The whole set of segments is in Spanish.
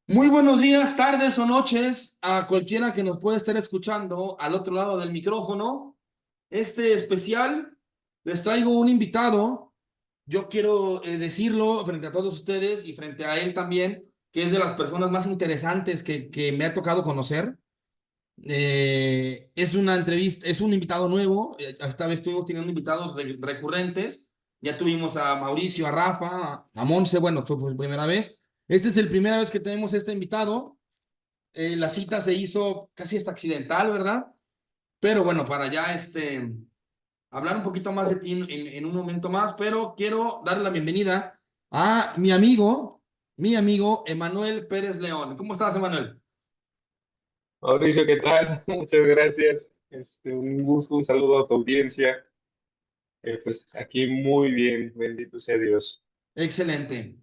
Muy buenos días, tardes o noches a cualquiera que nos pueda estar escuchando al otro lado del micrófono. Este especial les traigo un invitado. Yo quiero decirlo frente a todos ustedes y frente a él también, que es de las personas más interesantes que me ha tocado conocer. Es una entrevista, es un invitado nuevo. Esta vez estuvimos teniendo invitados recurrentes. Ya tuvimos a Mauricio, a Rafa, a Monse. Bueno, fue por primera vez. Esta es la primera vez que tenemos este invitado. La cita se hizo casi hasta accidental, ¿verdad? Pero bueno, para ya hablar un poquito más de ti en un momento más, pero quiero darle la bienvenida a mi amigo Emanuel Pérez León. ¿Cómo estás, Emanuel? Mauricio, ¿qué tal? Muchas gracias. Un gusto, un saludo a tu audiencia. Pues aquí muy bien, bendito sea Dios. Excelente.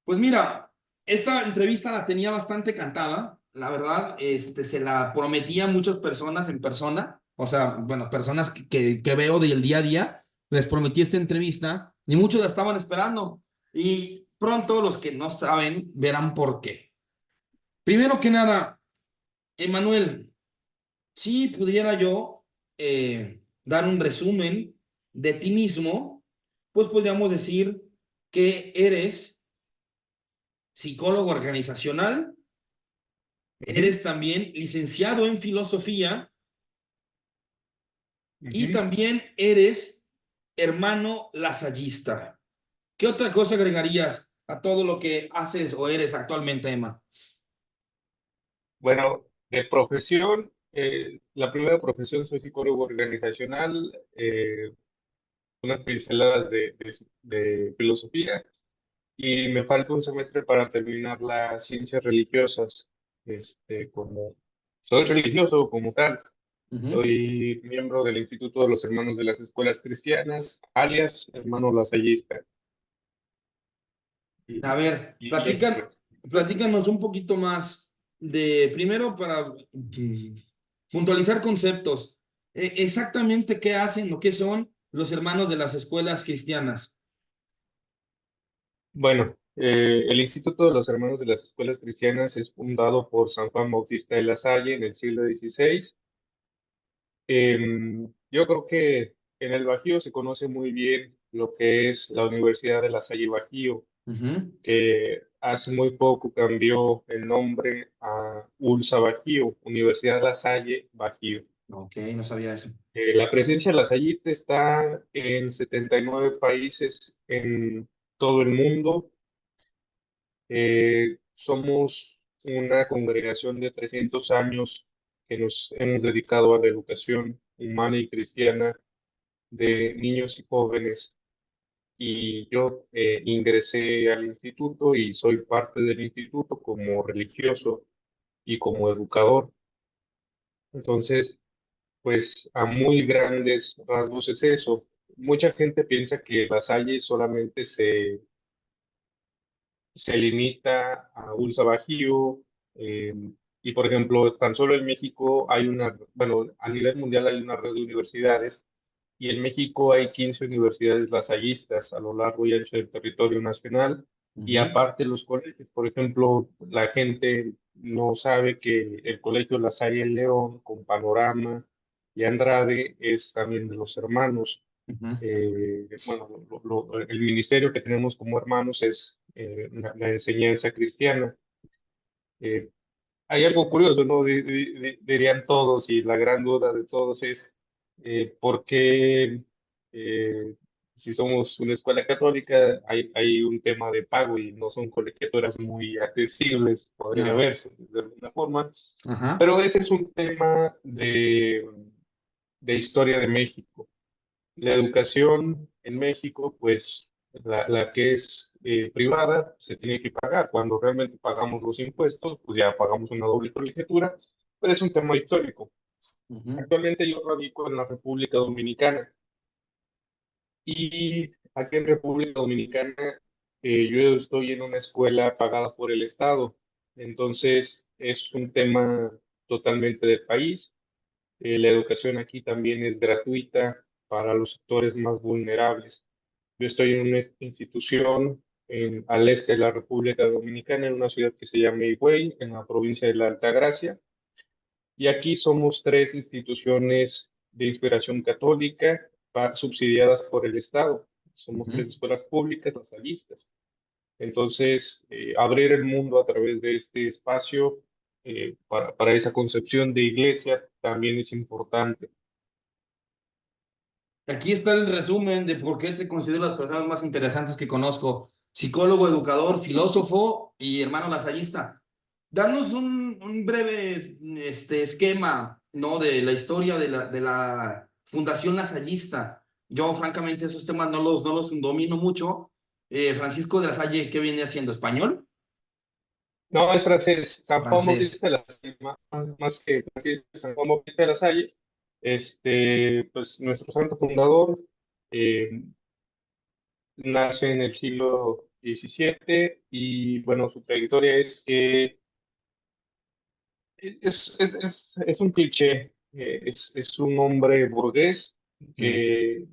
Pues mira, esta entrevista la tenía bastante cantada, la verdad, se la prometía a muchas personas en persona, o sea, bueno, personas que veo del día a día, les prometí esta entrevista y muchos la estaban esperando y pronto los que no saben verán por qué. Primero que nada, Emanuel, si pudiera yo dar un resumen de ti mismo, pues podríamos decir que eres psicólogo organizacional. Ujú, Eres también licenciado en filosofía y ujú. también eres hermano lasallista. ¿Qué otra cosa agregarías a todo lo que haces o eres actualmente, Emma? Bueno, de profesión, la primera profesión soy psicólogo organizacional, unas pinceladas de filosofía y me falta un semestre para terminar las ciencias religiosas, como soy religioso como tal. Ujú. Soy miembro del Instituto de los Hermanos de las Escuelas Cristianas, alias Hermano Lasallista. A Y, ver, y platícanos un poquito más primero para puntualizar conceptos. Exactamente qué hacen o qué son los hermanos de las escuelas cristianas. bueno, el Instituto de los Hermanos de las Escuelas Cristianas es fundado por San Juan Bautista de la Salle en el siglo XVI. Yo creo que en el Bajío se conoce muy bien lo que es la Universidad de la Salle Bajío, Ujú. que hace muy poco cambió el nombre a ULSA Bajío, Universidad La Salle Bajío. Ok, no sabía eso. La presencia lasallista está en 79 países en todo el mundo. Somos una congregación de 300 años que nos hemos dedicado a la educación humana y cristiana de niños y jóvenes. Y yo ingresé al instituto y soy parte del instituto como religioso y como educador. Entonces, pues a muy grandes rasgos es eso. Mucha gente piensa que la Salle solamente se limita a Ulsa Bajío, eh, y por ejemplo, tan solo en México hay bueno, a nivel mundial hay una red de universidades y en México hay 15 universidades lasallistas a lo largo y ancho del territorio nacional y Ujú. aparte los colegios. Por ejemplo, la gente no sabe que el Colegio La Salle en León con Panorama y Andrade es también de los hermanos. Ujú. Bueno, el ministerio que tenemos como hermanos es la enseñanza cristiana. Eh, Hay algo curioso, ¿no? Dirían todos, y la gran duda de todos es ¿por qué si somos una escuela católica, hay un tema de pago y no son colegiaturas muy accesibles, podría Ya. verse de alguna forma. Ajá. Pero ese es un tema de historia de México. La educación en México, pues la que es privada, se tiene que pagar. Cuando realmente pagamos los impuestos, pues ya pagamos una doble colegiatura, pero es un tema histórico. Ujú. Actualmente yo radico en la República Dominicana y aquí en República Dominicana yo estoy en una escuela pagada por el Estado. Entonces es un tema totalmente del país. La educación aquí también es gratuita para los sectores más vulnerables. Yo estoy en una institución al este de la República Dominicana, en una ciudad que se llama Higüey, en la provincia de la Altagracia. Y aquí somos tres instituciones de inspiración católica subsidiadas por el Estado. Somos tres Ujú. escuelas públicas lasallistas. Entonces, abrir el mundo a través de este espacio para esa concepción de iglesia también es importante. Aquí está el resumen de por qué te considero las personas más interesantes que conozco. Psicólogo, educador, filósofo y hermano lasallista. Danos un breve esquema, ¿no? De la historia de la Fundación Lasallista. Yo, francamente, esos temas no los domino mucho. Francisco de la Salle, ¿qué viene haciendo? ¿Español? No, es francés, San Juan Francés. Bautista de la Salle, más que Francisco, San Juan Bautista de la Salle, pues nuestro santo fundador eh, nace en el siglo XVII y bueno, su trayectoria es que es un cliché, es un hombre burgués Mm. que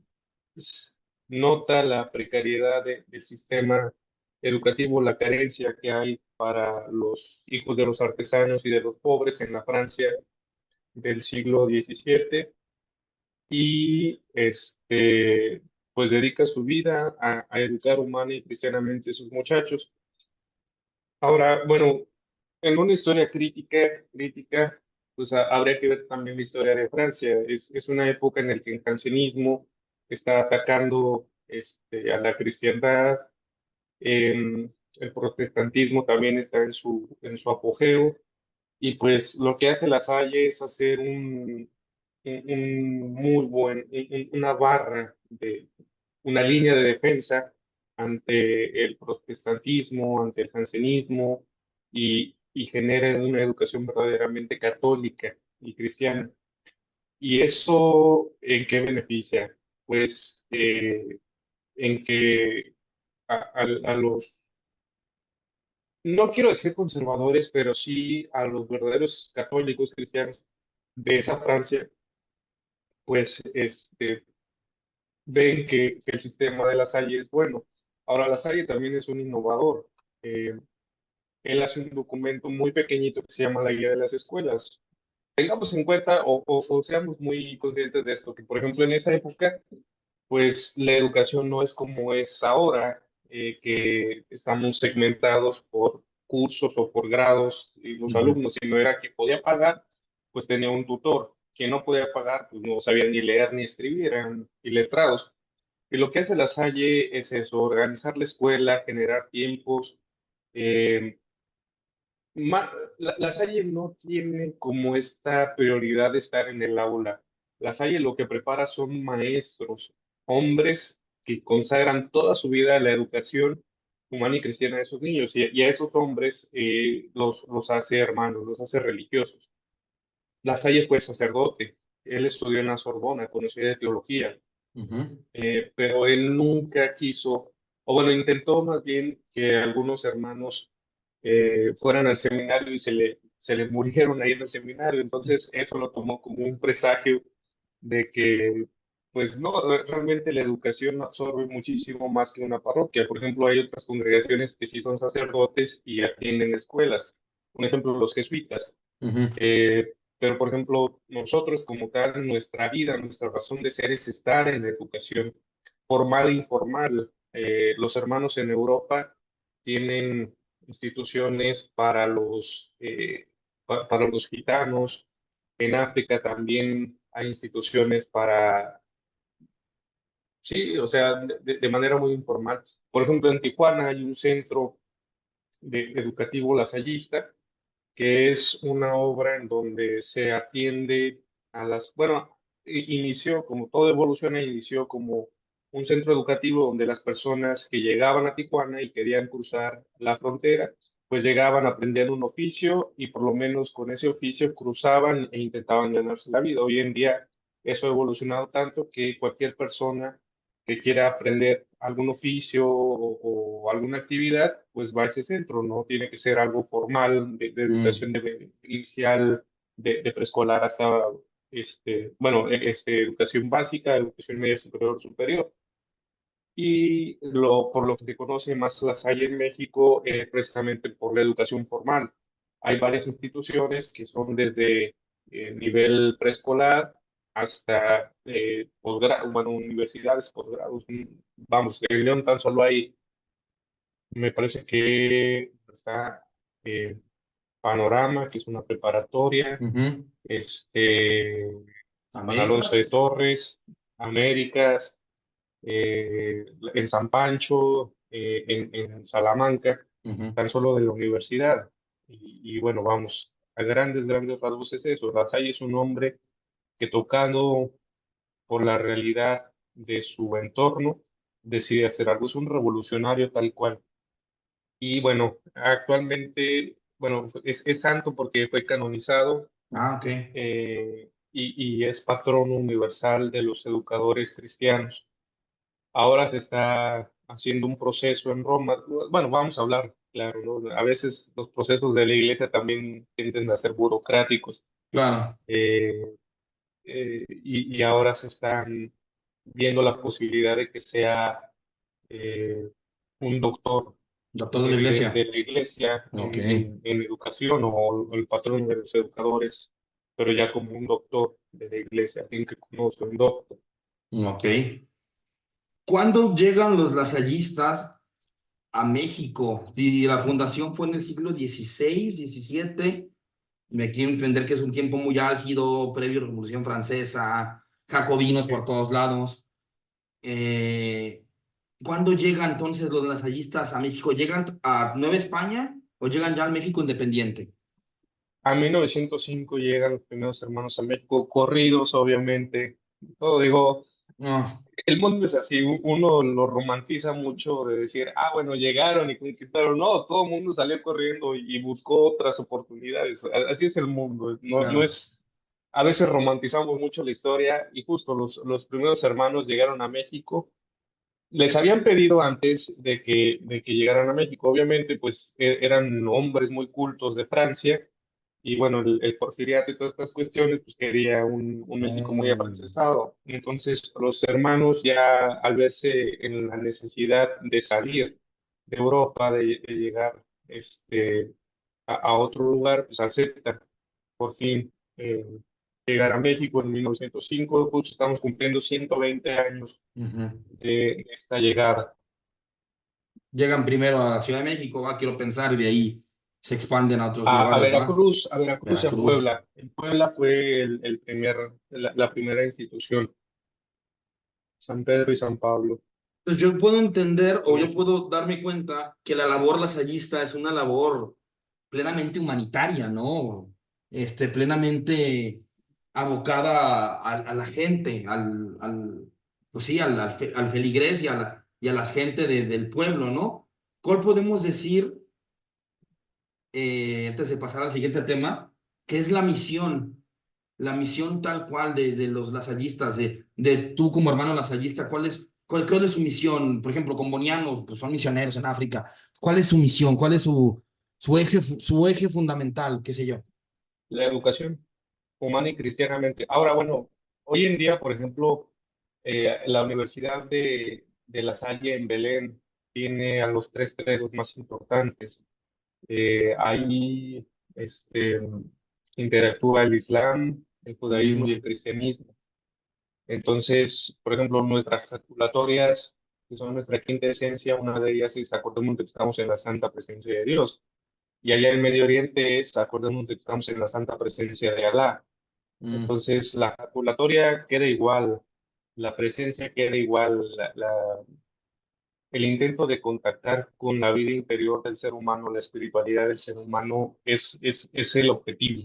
pues, nota la precariedad del sistema educativo, la carencia que hay para los hijos de los artesanos y de los pobres en la Francia del siglo XVII y pues dedica su vida a educar humana y cristianamente a sus muchachos. Ahora, bueno, en una historia crítica, pues habría que ver también la historia de Francia. Es una época en la que el jansenismo está atacando a la cristiandad, el protestantismo también está en su apogeo, y pues lo que hace La Salle es hacer un muy una barra una línea de defensa ante el protestantismo, ante el jansenismo, y genera una educación verdaderamente católica y cristiana. ¿Y eso en qué beneficia? Pues en que a los, no quiero decir conservadores, pero sí a los verdaderos católicos cristianos de esa Francia, pues ven que el sistema de La Salle es bueno. Ahora, La Salle también es un innovador. Eh, Él hace un documento muy pequeñito que se llama la Guía de las Escuelas. Tengamos en cuenta o seamos muy conscientes de esto, que por ejemplo en esa época, pues la educación no es como es ahora, que estamos segmentados por cursos o por grados y los Ujú. alumnos, sino era que podía pagar, pues tenía un tutor. Quien no podía pagar, pues no sabía ni leer ni escribir, eran iletrados. Y lo que hace la Salle es eso, organizar la escuela, generar tiempos. eh, la Salle no tiene como esta prioridad de estar en el aula. La Salle lo que prepara son maestros, hombres que consagran toda su vida a la educación humana y cristiana de esos niños. Y a esos hombres los hace hermanos, los hace religiosos. La Salle fue sacerdote, él estudió en la Sorbona, conocía de teología, Ujú. pero él nunca quiso, o bueno, intentó más bien que algunos hermanos fueran al seminario y se les murieron ahí en el seminario. Entonces eso lo tomó como un presagio de que, pues no, realmente la educación absorbe muchísimo más que una parroquia. Por ejemplo, hay otras congregaciones que sí son sacerdotes y atienden escuelas. Un ejemplo, los jesuitas. Ujú. Pero, por ejemplo, nosotros como tal, nuestra vida, nuestra razón de ser es estar en la educación formal e informal. Los hermanos en Europa tienen instituciones para los gitanos. En África también hay instituciones Sí, o sea, de manera muy informal. Por ejemplo, en Tijuana hay un centro educativo lasallista, que es una obra en donde se atiende a bueno, inició, como todo evoluciona, inició como un centro educativo donde las personas que llegaban a Tijuana y querían cruzar la frontera, pues llegaban, aprendían un oficio y por lo menos con ese oficio cruzaban e intentaban ganarse la vida. Hoy en día eso ha evolucionado tanto que cualquier persona que quiera aprender algún oficio o alguna actividad, pues va a ese centro, no tiene que ser algo formal de Mm, educación inicial, de preescolar hasta, bueno, educación básica, educación media superior, superior. Y por lo que se conoce más las hay en México, precisamente por la educación formal. Hay varias instituciones que son desde nivel preescolar hasta posgrado, bueno, universidades, posgrados. Vamos, en León tan solo hay, me parece que está eh, Panorama, que es una preparatoria, ujú. este, Juan Alonso de Américas. Torres, Américas, en San Pancho, en Salamanca, Ujú. tan solo de la universidad. Y bueno, vamos, a grandes rasgos es eso. Rasay es un hombre que tocado por la realidad de su entorno, decide hacer algo, es un revolucionario tal cual. Y bueno, actualmente, bueno, es santo porque fue canonizado Ah, ok. y es patrono universal de los educadores cristianos. Ahora se está haciendo un proceso en Roma. Bueno, vamos a hablar, claro, ¿no? A veces los procesos de la iglesia también tienden a ser burocráticos, Claro. eh, y ahora se están viendo la posibilidad de que sea eh, un doctor Doctor de la iglesia. de la iglesia Ok. en educación o el patrón de los educadores, pero ya como un doctor de la iglesia, alguien que conoce un doctor. Ok. ¿Cuándo llegan los lasallistas a México? Si la fundación fue en el siglo XVI, XVII, me quiero entender que es un tiempo muy álgido, previo a la Revolución Francesa, jacobinos por Eh, todos lados. Eh, ¿Cuándo llegan entonces los lasallistas a México? ¿Llegan a Nueva España o llegan ya al México independiente? A 1905 llegan los primeros hermanos a México, corridos, obviamente. Todo digo, No, el mundo es así, uno lo romantiza mucho de decir, ah, bueno, llegaron y conquistaron. No, todo el mundo salió corriendo y buscó otras oportunidades. Así es el mundo. No, no claro. es, a veces romantizamos mucho la historia y justo los primeros hermanos llegaron a México. Les habían pedido antes de que llegaran a México, obviamente, pues eran hombres muy cultos de Francia y bueno, el porfiriato y todas estas cuestiones, pues quería un México muy Mm, afrancesado. Entonces, los hermanos ya al verse en la necesidad de salir de Europa, de llegar a otro lugar, pues aceptan por fin llegar a México en 1905. Pues estamos cumpliendo 120 años ujú. de esta llegada. Llegan primero a la Ciudad de México, quiero pensar, y de ahí se expanden a otros lugares, ¿va? A Veracruz y a Veracruz. Puebla. En Puebla fue la primera institución, San Pedro y San Pablo. Pues yo puedo entender o Eh, yo puedo darme cuenta que la labor lasallista es una labor plenamente humanitaria, ¿no? Plenamente abocada a la gente, pues sí, al feligrés y a la gente del pueblo, ¿no? ¿Cuál podemos decir, antes de pasar al siguiente tema, que es la misión tal cual de los lasallistas, de tú como hermano lasallista, cuál es su misión? Por ejemplo, con bonianos, pues son misioneros en África. ¿Cuál es su misión? ¿Cuál es su eje fundamental? ¿Qué sé yo? la educación humana y cristianamente. Ahora, bueno, hoy en día, por ejemplo, la Universidad de La Salle en Belén tiene a los tres credos más importantes. Ahí este, interactúa el Islam, el judaísmo y el Mm, cristianismo. Entonces, por ejemplo, nuestras calculatorias, que son nuestra quinta esencia, una de ellas es acordémonos de que estamos en la santa presencia de Dios. Y allá en Medio Oriente es acordémonos de que estamos en la santa presencia de Alá. mm, Entonces, la calculatoria queda igual. la presencia queda igual, el intento de contactar con la vida interior del ser humano, la espiritualidad del ser humano es el objetivo.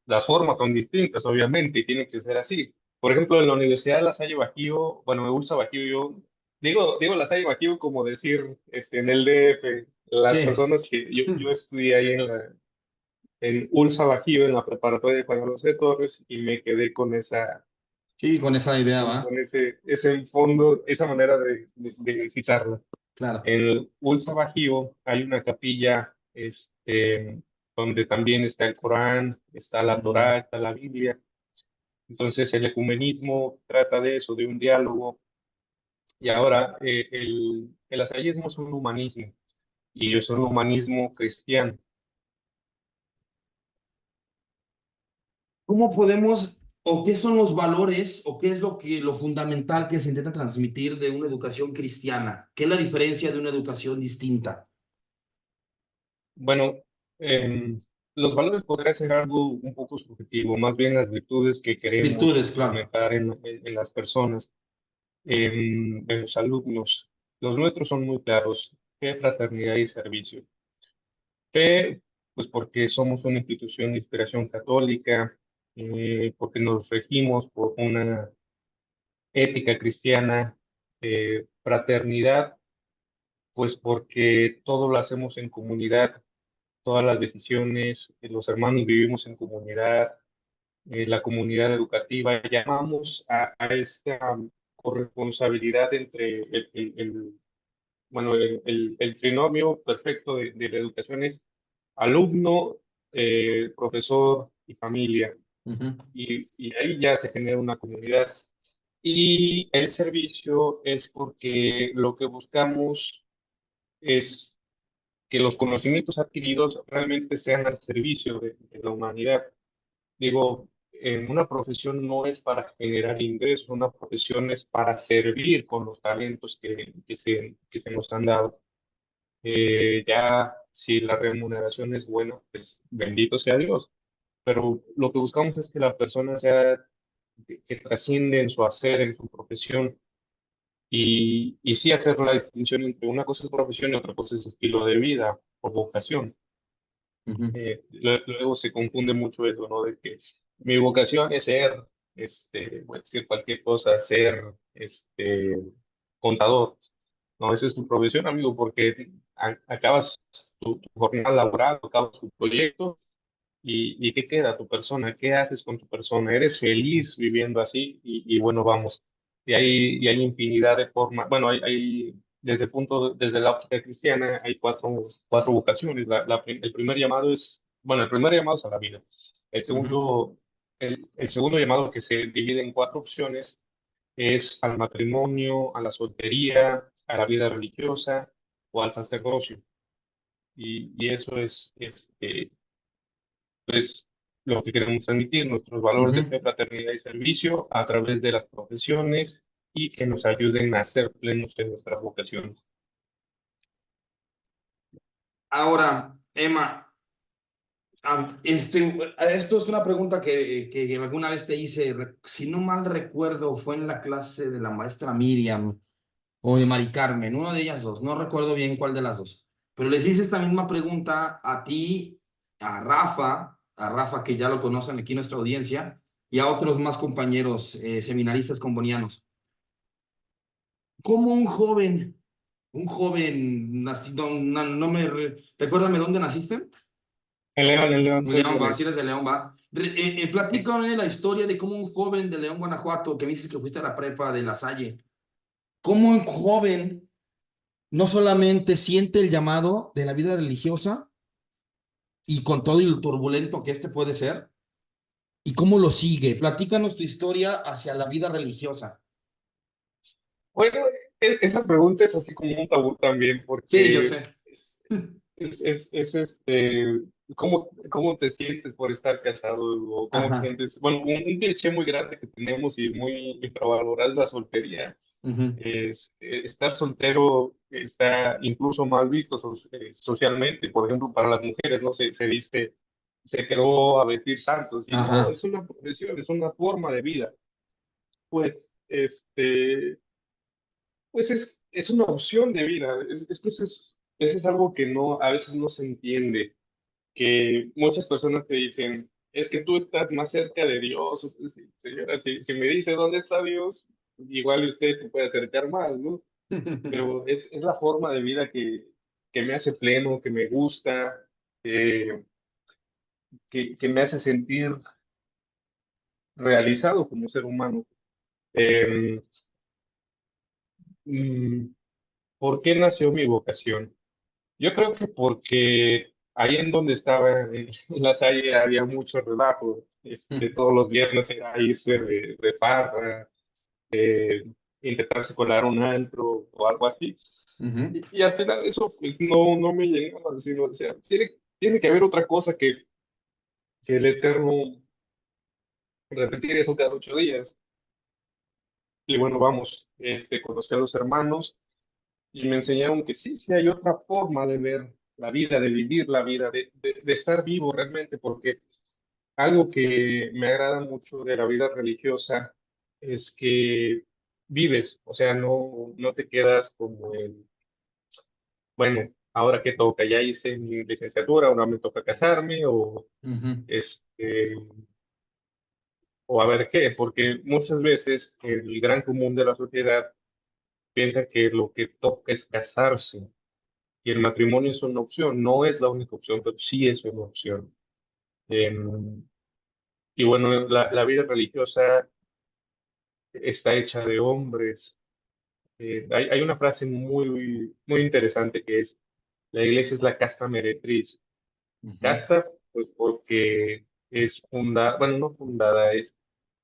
Las formas son distintas, obviamente, y tiene que ser así. Por ejemplo, en la Universidad de La Salle Bajío, bueno, me gusta Bajío, yo digo La Salle Bajío como decir en el DF, las Sí, personas que yo estudié ahí en ULSA Bajío, en la preparatoria de Juan Alonso de Torres, y me quedé con sí, con esa idea, con ¿va? ese fondo, esa manera de citarla. Claro. En el Ulsa Bajío hay una capilla donde también está el Corán, está la Ujú. Torá, está la Biblia. Entonces el ecumenismo trata de eso, de un diálogo. Y ahora el asallismo es un humanismo y es un humanismo cristiano. ¿Cómo podemos, o qué son los valores, o qué es lo fundamental que se intenta transmitir de una educación cristiana? ¿Qué es la diferencia de una educación distinta? Bueno, em, los valores podrían ser algo un poco subjetivo, más bien las virtudes que queremos Virtudes, claro. fomentar en las personas. De los alumnos. Los nuestros son muy claros, fe, fraternidad y servicio. Fe, pues porque somos una institución de inspiración católica, porque nos regimos por una ética cristiana, fraternidad, pues porque todo lo hacemos en comunidad, todas las decisiones, los hermanos vivimos en comunidad, la comunidad educativa, llamamos a esta corresponsabilidad entre bueno, el trinomio perfecto de la educación es alumno, profesor y familia. Ujú, Y ahí ya se genera una comunidad. Y el servicio es porque lo que buscamos es que los conocimientos adquiridos realmente sean al servicio de la humanidad. Digo, en una profesión no es para generar ingresos, una profesión es para servir con los talentos que se nos han dado. Ya si la remuneración es buena, pues bendito sea Dios. Pero lo que buscamos es que la persona sea, que trasciende en su hacer, en su profesión, y sí hacer la distinción entre una cosa es profesión y otra cosa es estilo de vida o vocación. ujú. Luego se confunde mucho eso, ¿no? De que mi vocación es ser, voy a decir cualquier cosa, ser, contador. No, esa es tu profesión, amigo, porque acabas tu jornada laboral, acabas tu proyecto y ¿qué queda tu persona? ¿Qué haces con tu persona? ¿Eres feliz viviendo así? Y bueno, vamos. Y hay infinidad de formas. Bueno, desde desde la óptica cristiana, hay cuatro vocaciones. El primer llamado es, bueno, el primer llamado es a la vida. El Ujú. segundo, el segundo llamado que se divide en cuatro opciones es al matrimonio, a la soltería, a la vida religiosa o al sacerdocio. Y eso es, pues, lo que queremos transmitir, nuestros valores de Ujú. fe, fraternidad y servicio a través de las profesiones y que nos ayuden a ser plenos en nuestras vocaciones. Ahora, Emma, esto es una pregunta que alguna vez te hice, si no mal recuerdo, fue en la clase de la maestra Miriam o de Mari Carmen, una de ellas dos, no recuerdo bien cuál de las dos, pero les hice esta misma pregunta a ti, a Rafa que ya lo conocen aquí en nuestra audiencia, y a otros más compañeros seminaristas combonianos. ¿Cómo un joven, recuérdame dónde naciste? En León, soy León, va, si leonés. eres de León, va. Platícame la historia de cómo un joven de León, Guanajuato, que me dices que fuiste a la prepa de La Salle, cómo un joven no solamente siente el llamado de la vida religiosa y con todo el turbulento que este puede ser, y cómo lo sigue. Platícanos tu historia hacia la vida religiosa. Bueno, esa pregunta es así como un tabú también, Sí, yo porque sé. es ¿cómo te sientes por estar casado? ¿O cómo te Ajá. sientes? Bueno, un cliché muy grande que tenemos y muy infravalorado es la soltería. Ujú. Estar soltero está incluso mal visto socialmente. Por ejemplo, para las mujeres, ¿no? Se creó a vestir santos. Y no, Ajá. es una profesión, es una forma de vida. Pues, pues es una opción de vida. Es que eso es algo que no, a veces no se entiende, que muchas personas te dicen, es que tú estás más cerca de Dios. Sí, señora, si me dice dónde está Dios, igual usted se puede acercar más, ¿no? Pero es la forma de vida que me hace pleno, que me gusta, eh, que me hace sentir realizado como ser humano. Eh, mm, ¿Por qué nació mi vocación? Yo creo que porque ahí en donde estaba, en la Salle, había mucho relajo. Todos los viernes era irse de farra, intentarse colar un antro o algo así. Ujú. Y al final eso pues, no me llegaba, sino, o sea, tiene que haber otra cosa que el eterno repetir eso cada 8 días. Y bueno, vamos, conocí a los hermanos y me enseñaron que sí, sí hay otra forma de ver la vida, de vivir la vida, de estar vivo realmente, porque algo que me agrada mucho de la vida religiosa es que vives, o sea, no te quedas como en, bueno, ahora que toca, ya hice mi licenciatura, ahora me toca casarme Ujú. este, o a ver qué, porque muchas veces el gran común de la sociedad piensa que lo que toca es casarse y el matrimonio es una opción, no es la única opción, pero sí es una opción. Em, y bueno, la vida religiosa está hecha de hombres. Hay una frase muy interesante que es, la iglesia es la casta meretriz. Ujú. Casta, pues porque es fundada, bueno, no fundada, es,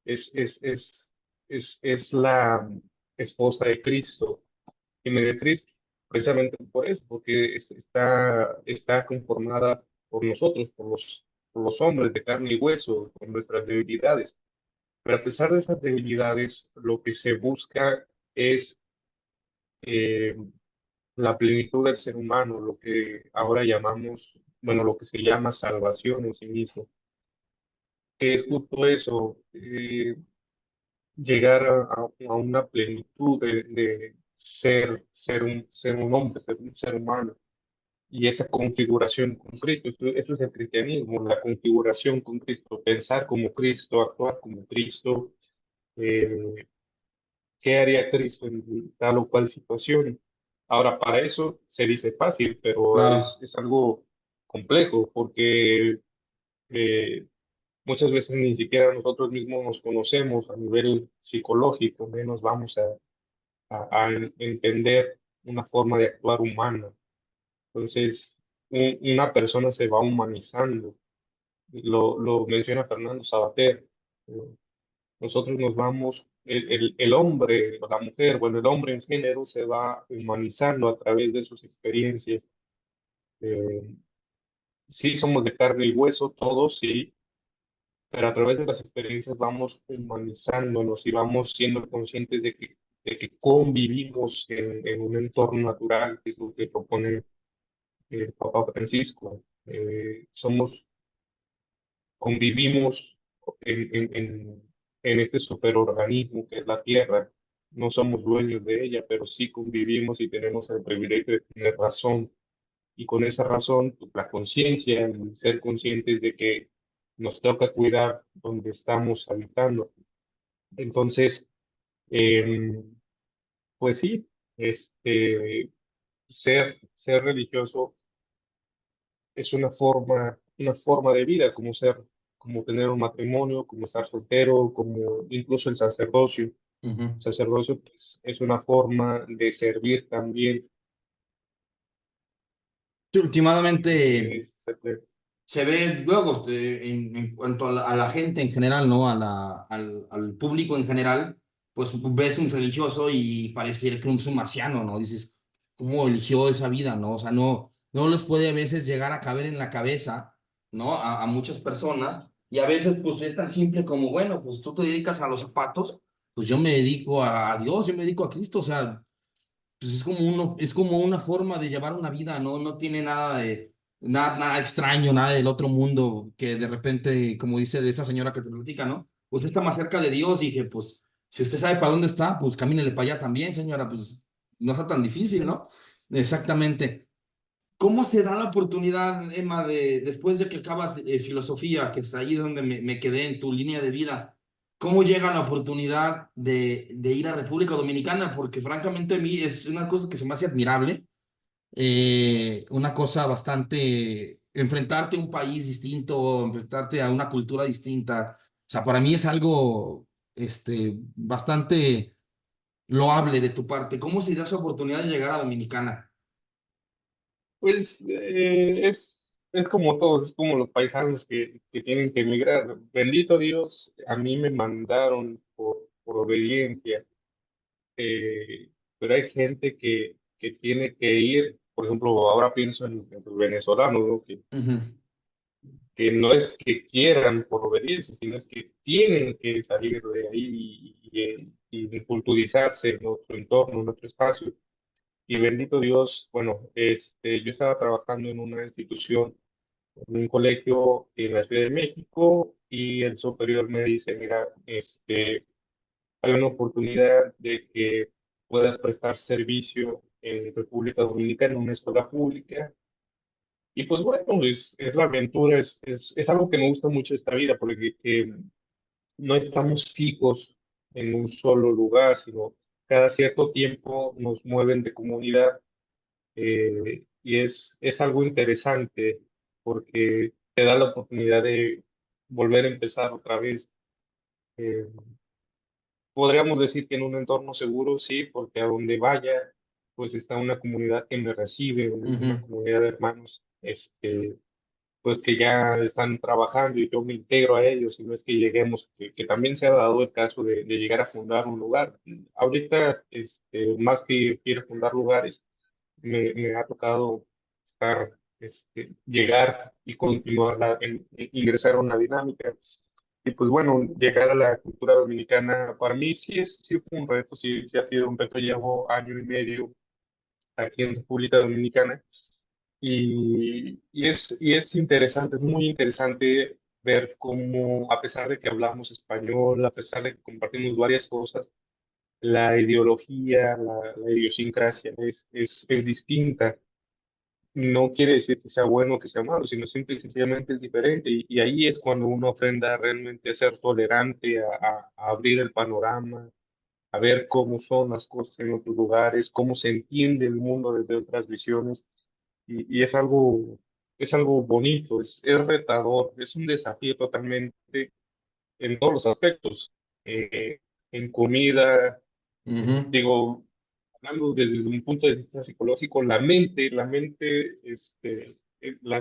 es, es, es la esposa de Cristo. Y meretriz precisamente por eso, porque está conformada por nosotros, por los hombres de carne y hueso, con nuestras debilidades. Pero a pesar de esas debilidades, lo que se busca es eh, la plenitud del ser humano, lo que ahora llamamos, bueno, lo que se llama salvación en sí mismo, que es justo eso, llegar a una plenitud de ser un hombre, ser un ser humano. Y esa configuración con Cristo, eso es el cristianismo, la configuración con Cristo, pensar como Cristo, actuar como Cristo, eh, qué haría Cristo en tal o cual situación. Ahora, para eso se dice fácil, pero Claro. es algo complejo porque muchas veces ni siquiera nosotros mismos nos conocemos a nivel psicológico, menos vamos a entender una forma de actuar humana. Entonces, una persona se va humanizando. Lo menciona Fernando Sabater. eh, Nosotros nos vamos, el hombre, la mujer, bueno, el hombre en género se va humanizando a través de sus experiencias. Eh, sí, somos de carne y hueso, todos, sí, pero a través de las experiencias vamos humanizándonos y vamos siendo conscientes de que convivimos en un entorno natural, que es lo que propone el Papa Francisco. Convivimos en este superorganismo que es la Tierra. No somos dueños de ella, pero sí convivimos y tenemos el privilegio de tener razón. Y con esa razón, pues, la conciencia, el ser conscientes de que nos toca cuidar donde estamos habitando. Entonces, em, pues sí, ser religioso es una forma de vida, como ser, como tener un matrimonio, como estar soltero, como incluso el sacerdocio. El Ujú. sacerdocio pues, es una forma de servir también. Sí, últimamente Este, se ve luego en cuanto a la gente en general, ¿no? Al público en general, pues ves un religioso y parece que es un marciano, ¿no? Dices, ¿cómo eligió esa vida, no? O sea, no les puede a veces llegar a caber en la cabeza, ¿no? A muchas personas. Y a veces, pues es tan simple como, bueno, pues tú te dedicas a los zapatos, pues yo me dedico a Dios, yo me dedico a Cristo, o sea, pues es como una forma de llevar una vida, ¿no? No tiene nada extraño, nada del otro mundo, que de repente, como dice esa señora que te platica, ¿no? Pues está más cerca de Dios, y dije, pues, Si usted sabe para dónde está, pues camínele para allá también, señora, pues no está tan difícil, ¿no? Exactamente. ¿Cómo se da la oportunidad, Emma, después de que acabas filosofía, que es ahí donde me quedé en tu línea de vida? ¿Cómo llega la oportunidad de ir a República Dominicana? Porque francamente a mí es una cosa que se me hace admirable, una cosa bastante, enfrentarte a un país distinto, enfrentarte a una cultura distinta. O sea, para mí es algo, bastante loable de tu parte. ¿Cómo se da esa oportunidad de llegar a Dominicana? Pues es como todos, es como los paisanos que tienen que emigrar. Bendito Dios, a mí me mandaron por obediencia, pero hay gente que tiene que ir, por ejemplo, ahora pienso en los venezolanos, ¿no? Ujú, Que no es que quieran por obediencia, sino es que tienen que salir de ahí y culturizarse en otro entorno, en otro espacio. Y bendito Dios, bueno, yo estaba trabajando en una institución, en un colegio en la Ciudad de México, y el superior me dice, mira, hay una oportunidad de que puedas prestar servicio en República Dominicana, en una escuela pública. Y pues bueno, es la aventura, es algo que me gusta mucho de esta vida, porque no estamos fijos en un solo lugar, sino cada cierto tiempo nos mueven de comunidad, y es algo interesante porque te da la oportunidad de volver a empezar otra vez. Eh, Podríamos decir que en un entorno seguro, sí, porque a donde vaya, pues está una comunidad que me recibe, una ujú, comunidad de hermanos, pues que ya están trabajando y yo me integro a ellos, y no es que lleguemos, que también se ha dado el caso de llegar a fundar un lugar. Ahorita, más que quiero fundar lugares, me ha tocado estar, llegar y continuar, ingresar a una dinámica. Y pues bueno, llegar a la cultura dominicana para mí sí fue un reto, sí ha sido un reto. Llevo año y medio aquí en República Dominicana, y es interesante, es muy interesante ver cómo, a pesar de que hablamos español, a pesar de que compartimos varias cosas, la ideología, la idiosincrasia es distinta. No quiere decir que sea bueno o que sea malo, sino simple y sencillamente es diferente. Y ahí es cuando uno aprende a realmente ser tolerante, a abrir el panorama, a ver cómo son las cosas en otros lugares, cómo se entiende el mundo desde otras visiones. Y es algo bonito, es retador, es un desafío totalmente en todos los aspectos. Eh, en comida, ujú, digo, hablando desde un punto de vista psicológico, la mente, la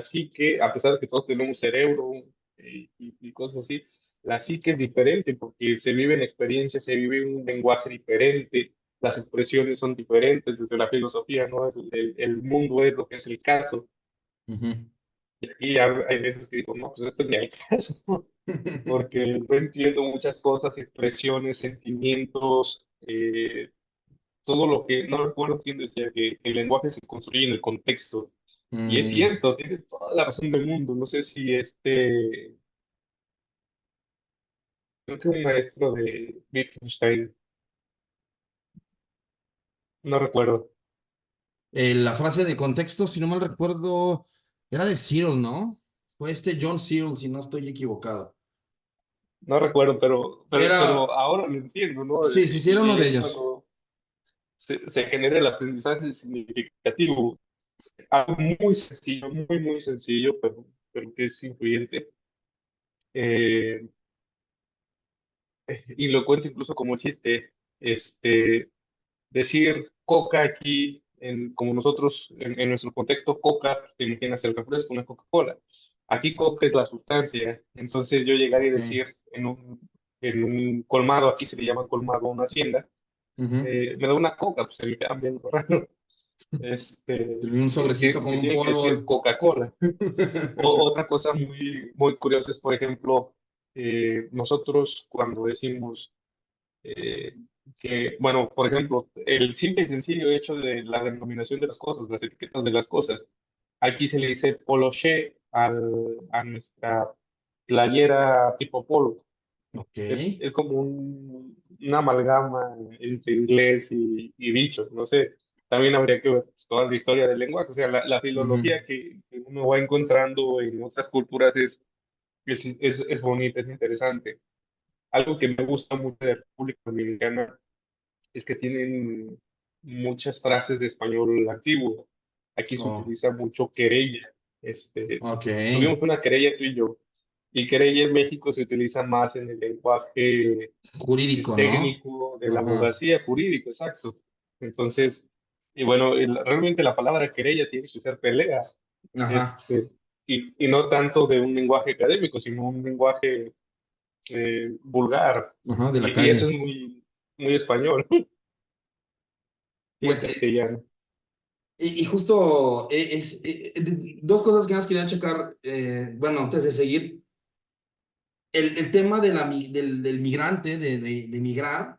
psique, a pesar de que todos tenemos cerebro, y cosas así, la psique es diferente porque se viven experiencias, se vive un lenguaje diferente, las expresiones son diferentes desde la filosofía, ¿no? El mundo es lo que es el caso. ujú. Y aquí hay veces que digo, no, pues esto ni hay caso, porque no entiendo muchas cosas, expresiones, sentimientos, todo lo que, no recuerdo quién decía que el lenguaje se construye en el contexto. Y es Mm, cierto, tiene toda la razón del mundo. No sé si creo que un maestro de Wittgenstein, no recuerdo, la frase de contexto, si no mal recuerdo, era de Cyril, ¿no? Fue John Cyril, si no estoy equivocado. no recuerdo, pero Era, ahora lo entiendo, ¿no? sí, sí, sí, era Y uno ahí de es ellos. cuando se genera el aprendizaje significativo. Algo muy sencillo, muy sencillo, pero que es influyente. Eh, y lo cuento incluso como chiste. Decir coca aquí, como nosotros en nuestro contexto, coca, te imaginas el refresco, una Coca-Cola. Aquí coca es la sustancia. Entonces yo llegar y Ok. decir en un colmado, aquí se le llama colmado a una tienda, Ujú. me da una coca, pues se me quedan viendo raro. Tenía un sobrecito con Se un tiene que decir polvo. Coca-Cola. Otra cosa muy curiosa es, por ejemplo, nosotros cuando decimos eh, bueno, por ejemplo, el simple y sencillo hecho de la denominación de las cosas, las etiquetas de las cosas. Aquí se le dice poloché a nuestra playera tipo polo. Ok. Es como una amalgama entre inglés y dicho, no sé. También habría que ver pues, toda la historia del lenguaje, o sea, la Ujú. filología que uno va encontrando en otras culturas es bonita, es interesante. Algo que me gusta mucho de República Dominicana es que tienen muchas frases de español antiguo. Aquí se Oh, utiliza mucho querella. ok. Tuvimos una querella tú y yo. Y querella en México se utiliza más en el lenguaje Jurídico, ¿no? técnico de la Ajá. abogacía, jurídico, exacto. Entonces, y bueno, realmente la palabra querella tiene que ser pelea, Ajá. y no tanto de un lenguaje académico, sino un lenguaje vulgar. Ajá, de la Y eso calle. es muy español, muy Fíjate, castellano. y justo dos cosas que más quería checar, bueno, antes de seguir. El tema de del migrante, de migrar,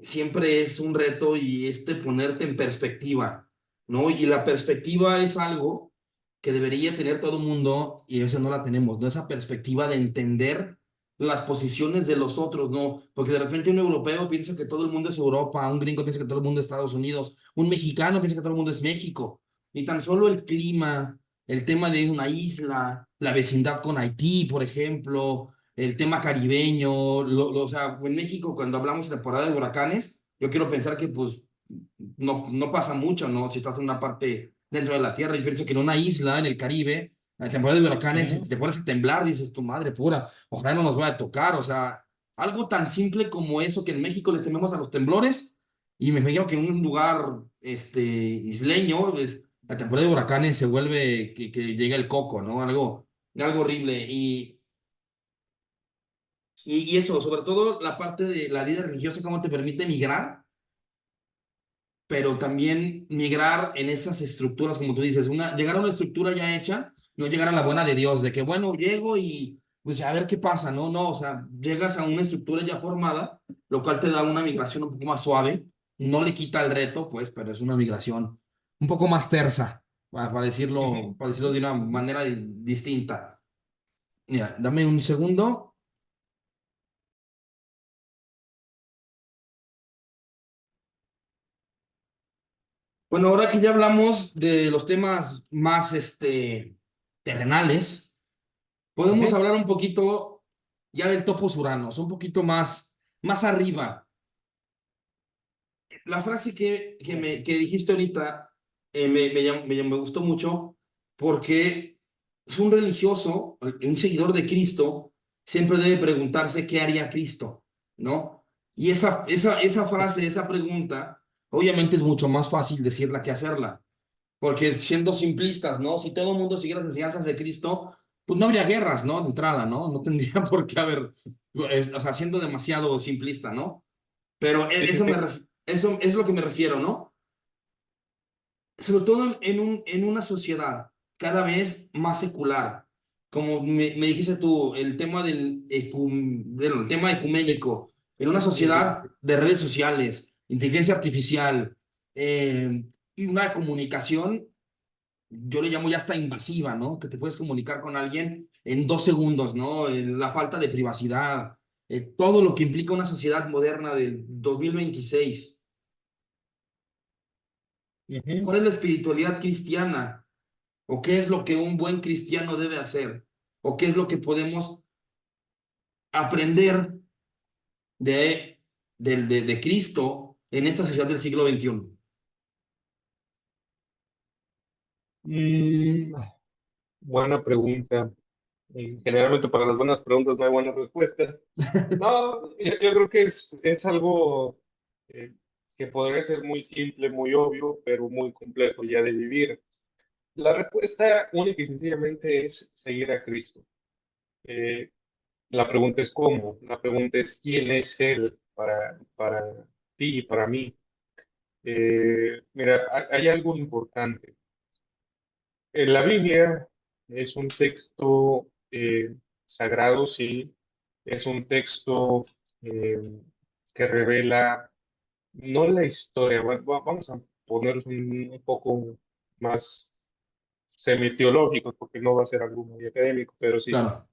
siempre es un reto y ponerte en perspectiva, ¿no? Y la perspectiva es algo que debería tener todo el mundo y eso no la tenemos, ¿no? Esa perspectiva de entender las posiciones de los otros, ¿no? Porque de repente un europeo piensa que todo el mundo es Europa, un gringo piensa que todo el mundo es Estados Unidos, un mexicano piensa que todo el mundo es México. Y tan solo el clima, el tema de una isla, la vecindad con Haití, por ejemplo, el tema caribeño, o sea, en México cuando hablamos de temporada de huracanes, yo quiero pensar que pues no pasa mucho, ¿no? Si estás en una parte dentro de la tierra, yo pienso que en una isla, en el Caribe, en temporada de huracanes, si Ujú. te pones a temblar, dices, tu madre pura, ojalá no nos vaya a tocar, o sea, algo tan simple como eso que en México le tememos a los temblores, y me imagino que en un lugar isleño, la temporada de huracanes se vuelve que llega el coco, ¿no? Algo horrible, y eso, sobre todo la parte de la vida religiosa, cómo te permite migrar, pero también migrar en esas estructuras, como tú dices, llegar a una estructura ya hecha, no llegar a la buena de Dios, de que bueno, llego y pues a ver qué pasa, ¿no? No, o sea, llegas a una estructura ya formada, lo cual te da una migración un poco más suave, no le quita el reto, pues, pero es una migración un poco más tersa, Ujú. para decirlo de una manera distinta. Mira, dame un segundo. Bueno, ahora que ya hablamos de los temas más terrenales, podemos Ujú. hablar un poquito ya del topos uranos, un poquito más arriba. La frase que dijiste ahorita me gustó mucho porque es un religioso, un seguidor de Cristo, siempre debe preguntarse qué haría Cristo, ¿no? Y esa frase, esa pregunta, obviamente es mucho más fácil decirla que hacerla. Porque siendo simplistas, ¿no? Si todo el mundo siguiera las enseñanzas de Cristo, pues no habría guerras, ¿no? De entrada, ¿no? No tendría por qué haber, o sea, siendo demasiado simplista, ¿no? Pero Sí, sí, sí. eso es lo que me refiero, ¿no? Sobre todo en una sociedad cada vez más secular. Como me dijiste tú, el tema bueno, el tema ecuménico, en una sociedad de redes sociales, inteligencia artificial, y una comunicación yo le llamo ya hasta invasiva, ¿no? Que te puedes comunicar con alguien en 2 segundos, ¿no? La falta de privacidad, todo lo que implica una sociedad moderna del 2026. Ujú. ¿Cuál es la espiritualidad cristiana? ¿O qué es lo que un buen cristiano debe hacer? ¿O qué es lo que podemos aprender de, de Cristo en esta sociedad del siglo XXI? Mm, buena pregunta. Generalmente para las buenas preguntas no hay buena respuesta. No, yo creo que es algo eh, que podría ser muy simple, muy obvio, pero muy complejo ya de vivir. La respuesta única y sencillamente es seguir a Cristo. Eh, la pregunta es cómo, la pregunta es quién es Él para ti y para mí. Mira, hay algo importante. La Biblia es un texto sagrado, sí, es un texto eh, que revela no la historia, vamos a ponernos un poco más semiteológicos, porque no va a ser algo muy académico, pero sí, Claro.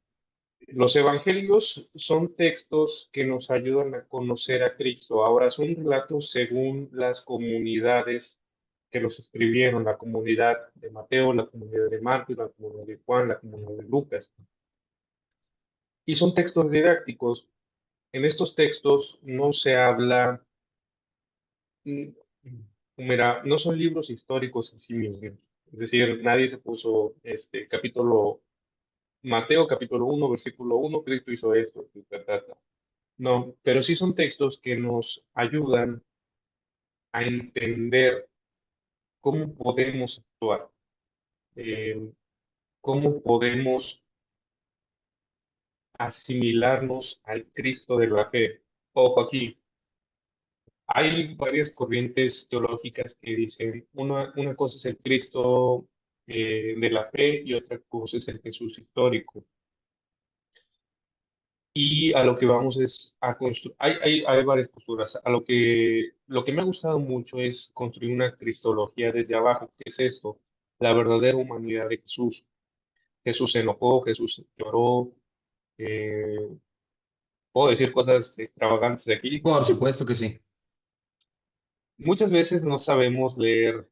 Los evangelios son textos que nos ayudan a conocer a Cristo. Ahora son relatos según las comunidades que los escribieron, la comunidad de Mateo, la comunidad de Marcos, la comunidad de Juan, la comunidad de Lucas. Y son textos didácticos. En estos textos no se habla, mm, mira, no son libros históricos en sí mismos. Es decir, nadie se puso capítulo, Mateo capítulo 1 versículo 1 Cristo hizo esto, ta, ta, ta. No, pero sí son textos que nos ayudan a entender cómo podemos actuar, eh, cómo podemos asimilarnos al Cristo de la fe. Ojo aquí, hay varias corrientes teológicas que dicen, una cosa es el Cristo de la fe y otra cosa es el Jesús histórico. Y a lo que vamos es a construir, hay varias posturas. Lo que me ha gustado mucho es construir una cristología desde abajo. ¿Qué es esto? La verdadera humanidad de Jesús. Jesús se enojó, Jesús lloró. eh, Puedo decir cosas extravagantes de aquí. Por supuesto que sí. Muchas veces no sabemos leer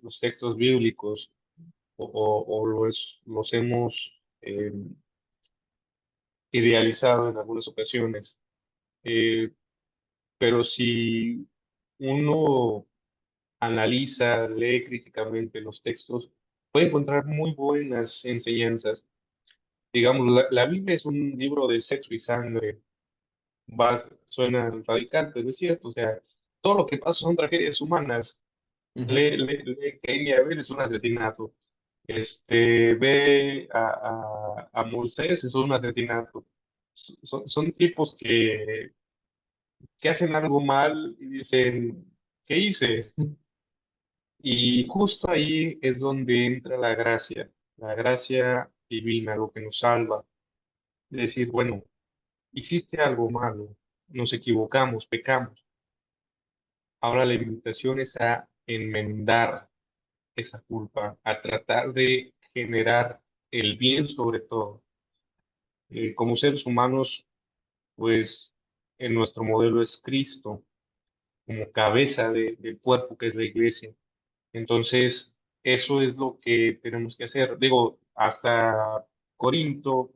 los textos bíblicos o los hemos idealizado en algunas ocasiones. Eh, pero si uno analiza, lee críticamente los textos, puede encontrar muy buenas enseñanzas. Digamos, la Biblia es un libro de sexo y sangre. Suena radical, pero es cierto. O sea, todo lo que pasa son tragedias humanas. Ujú. Lee Caín y Abel es un asesinato. Ve a Moisés es un asesinato. Son tipos que hacen algo mal y dicen, ¿qué hice? Y justo ahí es donde entra la gracia divina, lo que nos salva. Es decir, bueno, hiciste algo malo, nos equivocamos, pecamos. Ahora la invitación es a enmendar esa culpa, a tratar de generar el bien sobre todo. Como seres humanos, pues en nuestro modelo es Cristo como cabeza del cuerpo que es la iglesia. Entonces, eso es lo que tenemos que hacer. Digo, hasta Corinto,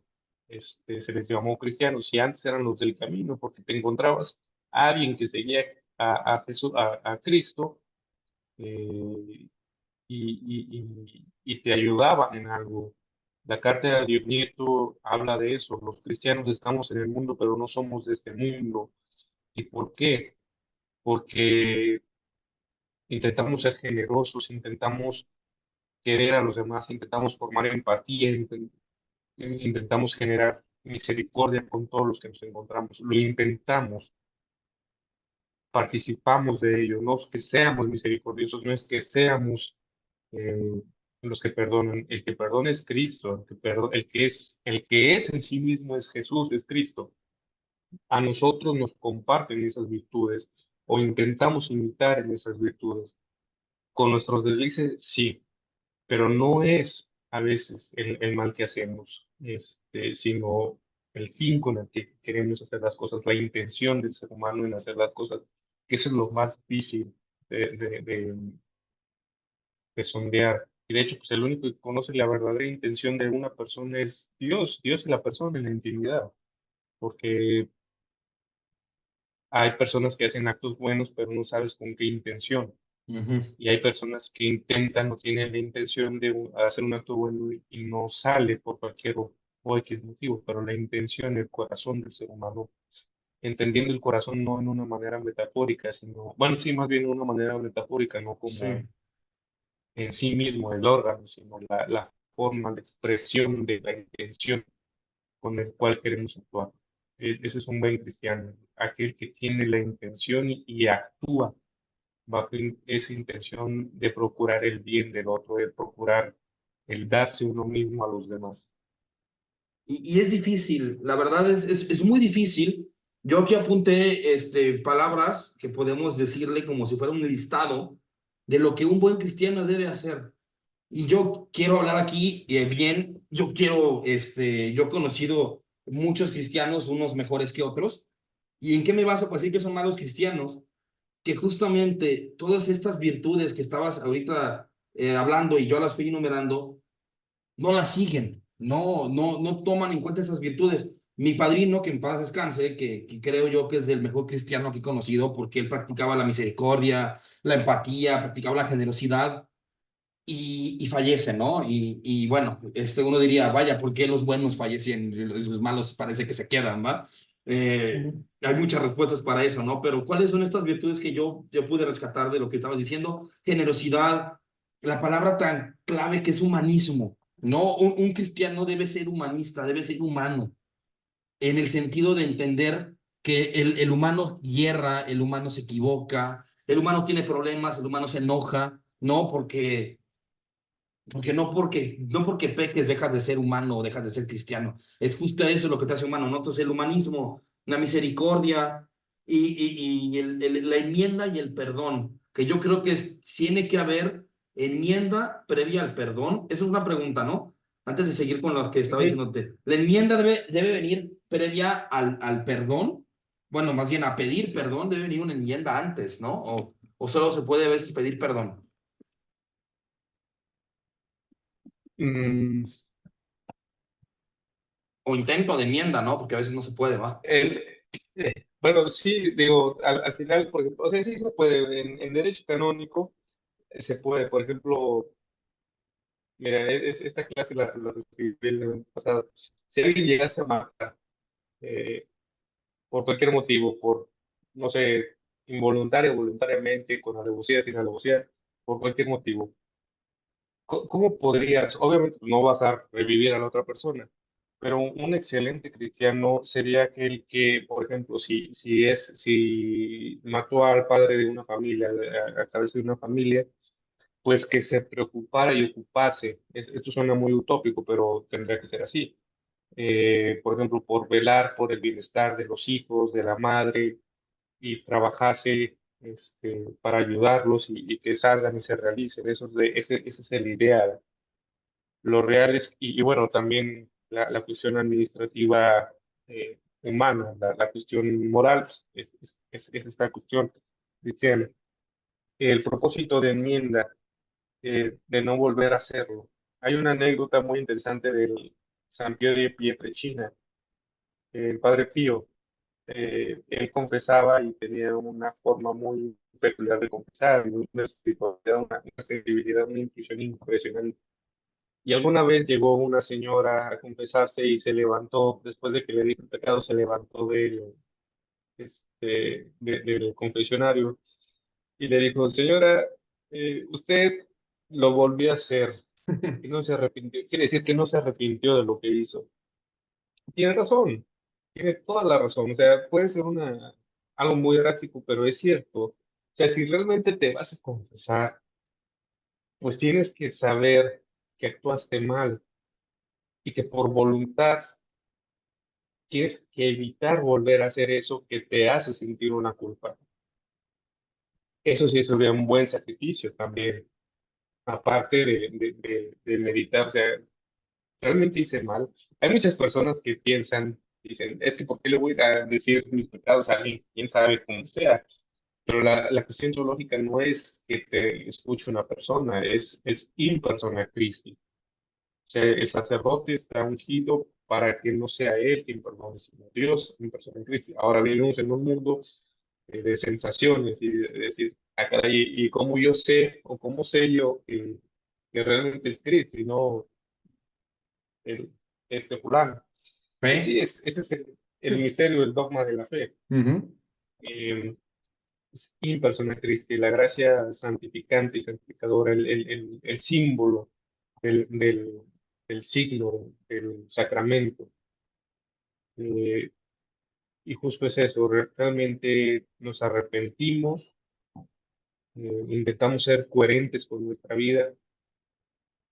se les llamó cristianos y antes eran los del camino, porque te encontrabas a alguien que seguía a Jesús, a Cristo, eh, y te ayudaban en algo. La carta de Dios Nieto habla de eso. Los cristianos estamos en el mundo, pero no somos de este mundo. ¿Y por qué? Porque intentamos ser generosos, intentamos querer a los demás, intentamos formar empatía, intentamos generar misericordia con todos los que nos encontramos. Lo intentamos, participamos de ello, no es que seamos misericordiosos, no es que seamos eh, los que perdonan. El que perdona es Cristo, el que es en sí mismo es Jesús, es Cristo. A nosotros nos comparten esas virtudes o intentamos imitar en esas virtudes. Con nuestros deslices, sí, pero no es a veces el mal que hacemos, sino el fin con el que queremos hacer las cosas, la intención del ser humano en hacer las cosas, que eso es lo más difícil de sondear. Y de hecho, pues el único que conoce la verdadera intención de una persona es Dios, Dios y la persona en la intimidad, porque hay personas que hacen actos buenos, pero no sabes con qué intención. Ujú. Y hay personas que intentan o tienen la intención de hacer un acto bueno y no sale por cualquier o X motivo, pero la intención, el corazón del ser humano, entendiendo el corazón no en una manera metafórica, sino, bueno, sí, más bien en una manera metafórica, no como Sí. en sí mismo el órgano, sino la forma, la expresión de la intención con el cual queremos actuar. Ese es un buen cristiano, aquel que tiene la intención y actúa bajo esa intención de procurar el bien del otro, de procurar el darse uno mismo a los demás. Y es difícil, la verdad es muy difícil. Yo aquí apunté palabras que podemos decirle como si fuera un listado de lo que un buen cristiano debe hacer. Y yo quiero hablar aquí bien, yo he conocido muchos cristianos, unos mejores que otros. ¿Y en qué me baso para decir que son malos cristianos? Que justamente todas estas virtudes que estabas ahorita hablando y yo las fui enumerando, no las siguen, no toman en cuenta esas virtudes. Mi padrino, que en paz descanse, que creo yo que es el mejor cristiano que he conocido porque él practicaba la misericordia, la empatía, practicaba la generosidad y fallece, ¿no? Y bueno, uno diría, vaya, ¿por qué los buenos fallecen y los malos parece que se quedan, ¿va? Hay muchas respuestas para eso, ¿no? Pero ¿cuáles son estas virtudes que yo pude rescatar de lo que estabas diciendo? Generosidad, la palabra tan clave que es humanismo, ¿no? Un cristiano debe ser humanista, debe ser humano, en el sentido de entender que el humano hierra, el humano se equivoca, el humano tiene problemas, el humano se enoja, ¿no? Porque no porque peques dejas de ser humano o dejas de ser cristiano. Es justo eso lo que te hace humano, ¿no? Entonces el humanismo, la misericordia la enmienda y el perdón, que yo creo que tiene que haber enmienda previa al perdón. Esa es una pregunta, ¿no? Antes de seguir con lo que estaba Ujú. diciéndote. ¿La enmienda debe venir previa al perdón? Bueno, más bien a pedir perdón, debe venir una enmienda antes, ¿no? O solo se puede a veces pedir perdón. Mm, O intento de enmienda, ¿no? Porque a veces no se puede, ¿va? el, bueno, sí, digo, al final, por ejemplo, o sea, sí se puede, en derecho canónico se puede, por ejemplo, mira, esta clase la recibí el año pasado. Si alguien llegase a matar eh, por cualquier motivo, por, no sé, involuntaria o voluntariamente, con alevosía, sin alevosía, por cualquier motivo, ¿cómo podrías, obviamente no vas a revivir a la otra persona, pero un excelente cristiano sería aquel que, por ejemplo, si mató al padre de una familia, a cabeza de una familia, pues que se preocupara y ocupase, esto suena muy utópico, pero tendría que ser así, por ejemplo, por velar por el bienestar de los hijos, de la madre, y trabajase para ayudarlos y que salgan y se realicen. Ese es el ideal. Lo real es, y bueno, también la cuestión administrativa humana, la cuestión moral, es esta cuestión cristiana. El propósito de enmienda, de no volver a hacerlo. Hay una anécdota muy interesante del San Pío de Pietrelcina, el Padre Pío. Él confesaba y tenía una forma muy peculiar de confesar, una espiritualidad, una sensibilidad, una intuición impresionante. Y alguna vez llegó una señora a confesarse y se levantó, después de que le dijo el pecado, se levantó del confesionario y le dijo, señora, usted lo volvió a hacer y no se arrepintió. Quiere decir que no se arrepintió de lo que hizo. Tiene razón, tiene toda la razón. O sea, puede ser algo muy drástico, pero es cierto. O sea, si realmente te vas a confesar, pues tienes que saber que actuaste mal y que por voluntad tienes que evitar volver a hacer eso que te hace sentir una culpa. Eso sí sería un buen sacrificio también, aparte de meditar. O sea, realmente hice mal. Hay muchas personas que piensan, dicen, es que ¿por qué le voy a decir mis pecados a alguien? Quién sabe cómo sea. Pero la cuestión teológica no es que te escuche una persona, es in persona Christi. O sea, el sacerdote está ungido para que no sea él quien perdone, sino Dios en persona en Cristo. Ahora vivimos en un mundo de sensaciones y de decir, ah, caray, y cómo yo sé, o cómo sé yo que realmente es Cristo y no el, fulano. Pues ¿Ve? sí, ese es el misterio, el dogma de la fe. Ujú. Eh, es in persona Christi, la gracia santificante y santificadora, el símbolo del signo, del sacramento. Eh, y justo es eso, realmente nos arrepentimos, intentamos ser coherentes con nuestra vida.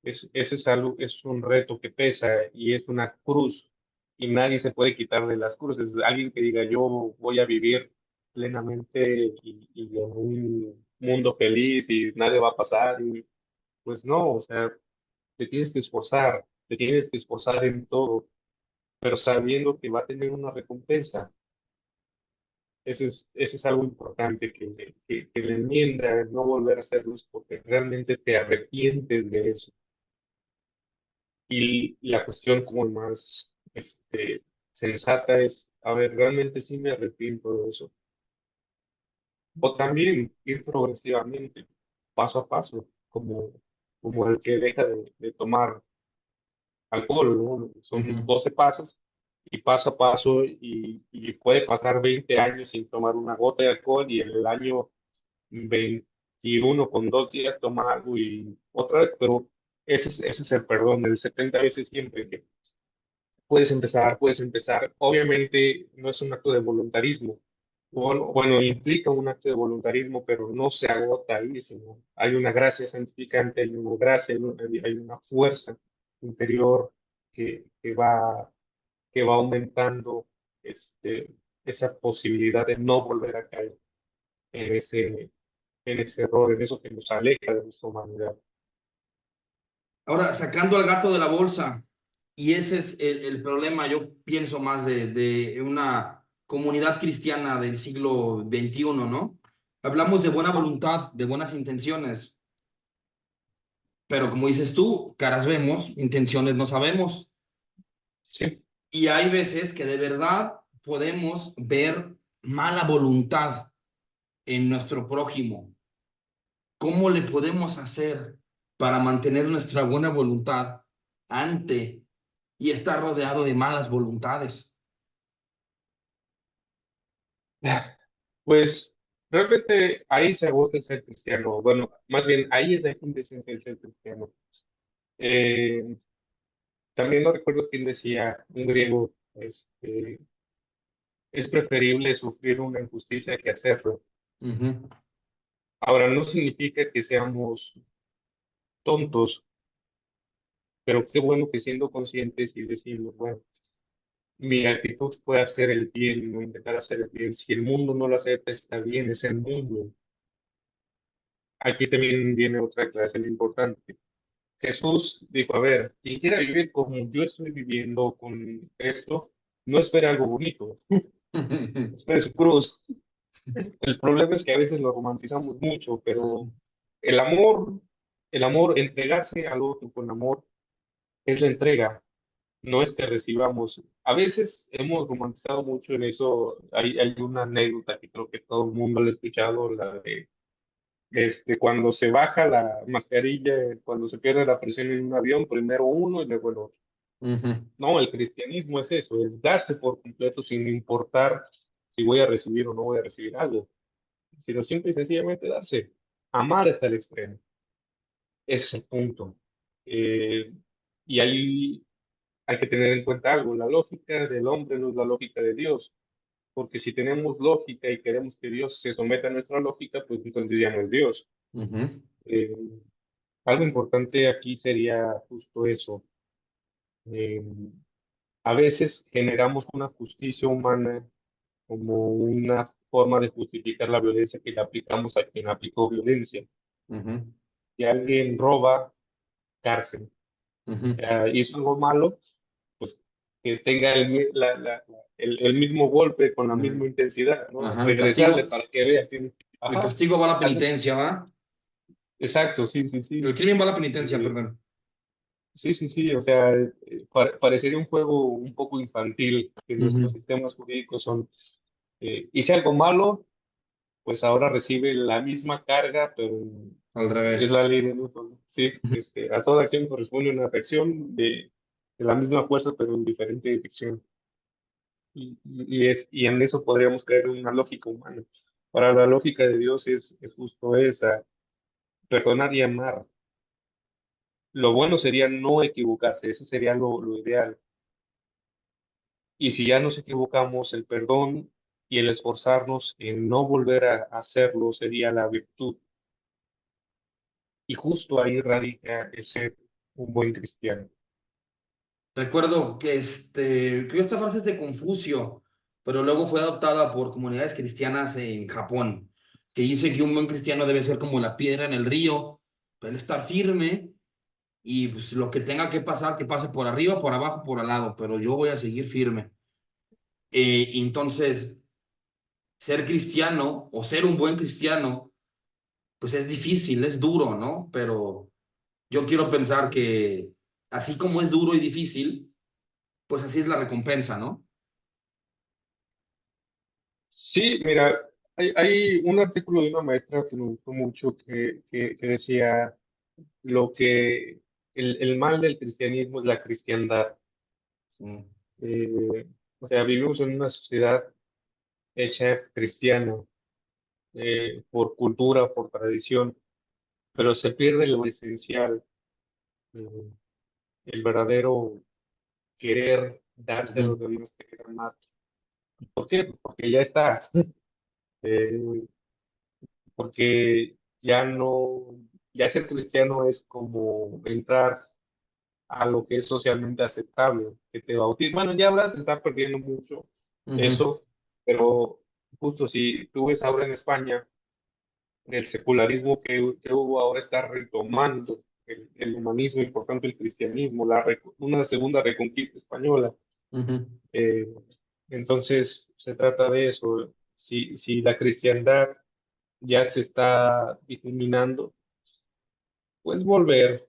Ese es algo, es un reto que pesa y es una cruz y nadie se puede quitar de las cruces. Alguien que diga yo voy a vivir plenamente y en un mundo feliz y nadie va a pasar, y pues no, o sea. te tienes que esforzar en todo, pero sabiendo que va a tener una recompensa. Eso es algo importante que la enmienda, no volver a hacerlo, es porque realmente te arrepientes de eso. Y la cuestión como más sensata es, a ver, realmente sí me arrepiento de eso. O también ir progresivamente, paso a paso, como el que deja de tomar alcohol, ¿no? Son Ujú. 12 pasos y paso a paso y puede pasar 20 años sin tomar una gota de alcohol y en el año 21 con 2 días toma algo y otra vez, pero ese es el perdón, el 70 veces siempre que puedes empezar, puedes empezar. Obviamente no es un acto de voluntarismo. Bueno, implica un acto de voluntarismo, pero no se agota ahí, sino hay una gracia santificante, hay una gracia, hay una fuerza interior que que va aumentando esa posibilidad de no volver a caer en en ese error, en eso que nos aleja de nuestra humanidad. Ahora, sacando al gato de la bolsa, y ese es el problema, yo pienso más de una comunidad cristiana del siglo XXI, ¿no? Hablamos de buena voluntad, de buenas intenciones, pero como dices tú, caras vemos, intenciones no sabemos. Sí. Y hay veces que de verdad podemos ver mala voluntad en nuestro prójimo. ¿Cómo le podemos hacer para mantener nuestra buena voluntad ante y estar rodeado de malas voluntades? Pues realmente ahí se agota el ser cristiano. Bueno, más bien ahí es la quintesencia del ser cristiano. Eh, También no recuerdo quién decía, un griego, es preferible sufrir una injusticia que hacerlo. Ujú. Ahora, no significa que seamos tontos, pero qué bueno que siendo conscientes y decimos, bueno, mi actitud puede hacer el bien, no intentar hacer el bien. Si el mundo no lo acepta, está bien, es el mundo. Aquí también viene otra aclaración importante. Jesús dijo, a ver, quien quiera vivir como yo estoy viviendo con esto, no espera algo bonito, espera su cruz. El problema es que a veces lo romantizamos mucho, pero el amor, el amor, entregarse al otro con amor es la entrega, no es que recibamos. A veces hemos romantizado mucho en eso. Hay una anécdota que creo que todo el mundo lo ha escuchado, la de cuando se baja la mascarilla, cuando se pierde la presión en un avión, primero uno y luego el otro. Ujú. No, el cristianismo es eso, es darse por completo sin importar si voy a recibir o no voy a recibir algo, sino simple y sencillamente darse. Amar hasta el extremo. Ese es el punto. Eh, y ahí hay que tener en cuenta algo, la lógica del hombre no es la lógica de Dios, porque si tenemos lógica y queremos que Dios se someta a nuestra lógica, pues entonces ya no es Dios. Ujú. Eh, Algo importante aquí sería justo eso. Eh, a veces generamos una justicia humana como una forma de justificar la violencia que le aplicamos a quien aplicó violencia. Ujú. Si alguien roba, cárcel. O Ujú. sea, hizo algo malo, pues que tenga el mismo golpe con la misma intensidad, ¿no? Ajá, Regresarle para que vea que, el ajá, castigo va a la algo, penitencia, ¿va? exacto, sí, sí, El sí. crimen va a la penitencia, Eh, perdón. sí, sí, sí, o sea, parecería un juego un poco infantil que nuestros Ujú. sistemas jurídicos son, hice algo malo, pues ahora recibe la misma carga, pero Al es revés. la ley de Newton. Sí, Ujú. a toda acción corresponde una reacción de la misma fuerza, pero en diferente dirección. Y en eso podríamos creer una lógica humana. Para la lógica de Dios es justo esa, perdonar y amar. Lo bueno sería no equivocarse, eso sería lo ideal. Y si ya nos equivocamos, el perdón y el esforzarnos en no volver a hacerlo sería la virtud. Y justo ahí radica el ser un buen cristiano. Recuerdo que creo que esta frase es de Confucio, pero luego fue adoptada por comunidades cristianas en Japón, que dice que un buen cristiano debe ser como la piedra en el río, el estar firme y pues, lo que tenga que pasar, que pase por arriba, por abajo, por al lado, pero yo voy a seguir firme. Entonces, ser cristiano o ser un buen cristiano, pues es difícil, es duro, ¿no? Pero yo quiero pensar que así como es duro y difícil, pues así es la recompensa, ¿no? Sí, mira, hay un artículo de una maestra que me gustó mucho que decía lo que el mal del cristianismo es la cristiandad. Mm, Eh, o sea, vivimos en una sociedad hecha cristiana por cultura, por tradición, pero se pierde lo esencial, eh, el verdadero querer darse a ujú, los demás, querer amar. ¿Por qué? Porque ya está. Eh, porque ya no, ya ser cristiano es como entrar a lo que es socialmente aceptable, que te bautizen. Bueno, ya ahora se está perdiendo mucho ujú, eso, pero justo si tú ves ahora en España, el secularismo que hubo ahora está retomando el humanismo y por tanto el cristianismo, una segunda reconquista española. ujú. Eh, entonces se trata de eso. Si la cristiandad ya se está difuminando, pues volver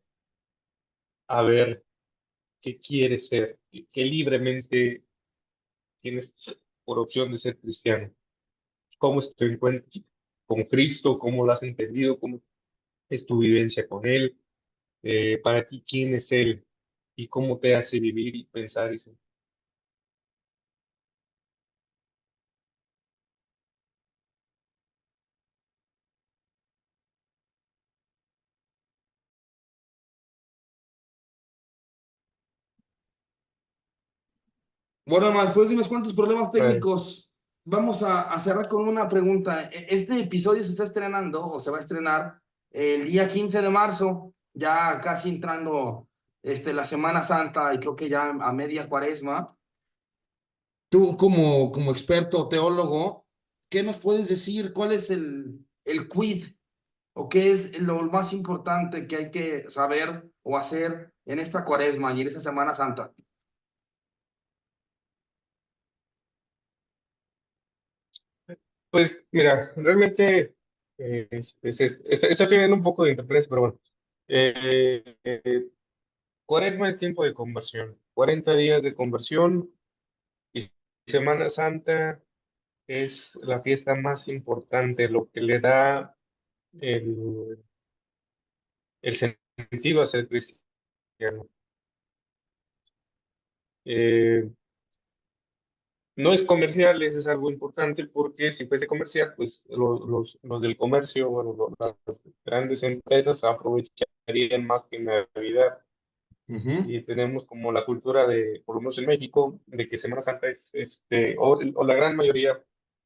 a ver qué quieres ser, qué libremente tienes por opción de ser cristiano. ¿Cómo es tu encuentro con Cristo? ¿Cómo lo has entendido? ¿Cómo es tu vivencia con Él? Para ti, ¿quién es Él? ¿Y cómo te hace vivir y pensar y sentir? Bueno, más, pues dime cuántos problemas técnicos. Vamos a cerrar con una pregunta. Este episodio se está estrenando o se va a estrenar el día 15 de marzo, ya casi entrando la Semana Santa y creo que ya a media cuaresma. Tú como experto teólogo, ¿qué nos puedes decir? ¿Cuál es el quid o qué es lo más importante que hay que saber o hacer en esta cuaresma y en esta Semana Santa? Pues mira, realmente está teniendo un poco de interferencia, pero bueno. Cuaresma es tiempo de conversión, 40 días de conversión y Semana Santa es la fiesta más importante, lo que le da el, el sentido a ser cristiano. Eh, no es comercial, eso es algo importante porque si fuese comercial, pues los del comercio, bueno, las grandes empresas aprovecharían más que en Navidad. Ujú, Y tenemos como la cultura de, por lo menos en México, de que Semana Santa es, o la gran mayoría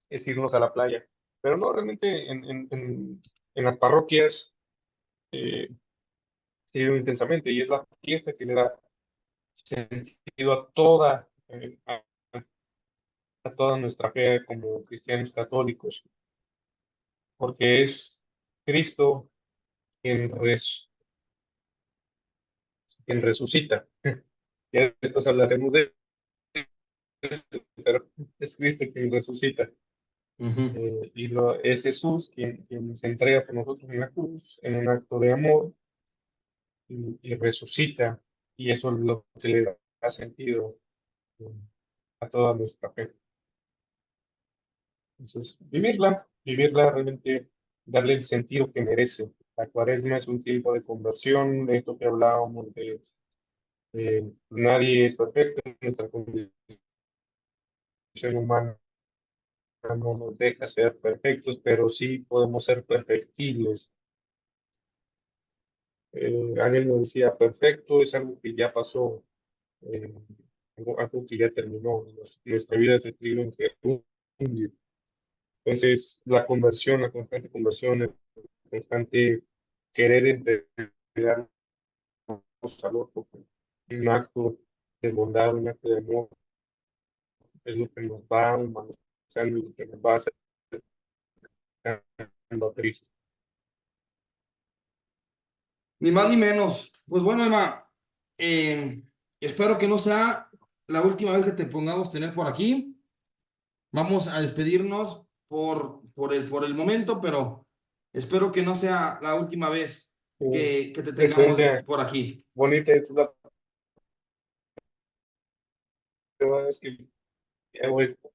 es irnos a la playa. Pero no, realmente en las parroquias se vive intensamente y es la fiesta que le da sentido a toda nuestra fe como cristianos católicos, porque es Cristo quien, quien resucita. Ya después hablaremos de eso, pero es Cristo quien resucita. ujú, Es Jesús quien se entrega por nosotros en la cruz, en un acto de amor, y resucita, y eso es lo que le da sentido eh, a toda nuestra fe. Entonces, vivirla realmente, darle el sentido que merece. La cuaresma es un tiempo de conversión, de esto que hablábamos de nadie es perfecto, nuestra condición humana no nos deja ser perfectos, pero sí podemos ser perfectibles. Alguien nos decía, perfecto es algo que ya pasó, eh, algo que ya terminó. Nuestra vida se escribe en gerundio. Entonces, la conversión, la constante conversión, el constante querer entregarnos al otro, un acto de bondad, un acto de amor, es lo que nos va humanizando y lo que nos va acercando a Cristo. Ni más ni menos. Pues bueno, Emma, eh, espero que no sea la última vez que te pongamos tener por aquí. Vamos a despedirnos por el momento, pero espero que no sea la última vez que te tengamos Experiencia por aquí. bonita, esta es la primera vez que hago esto.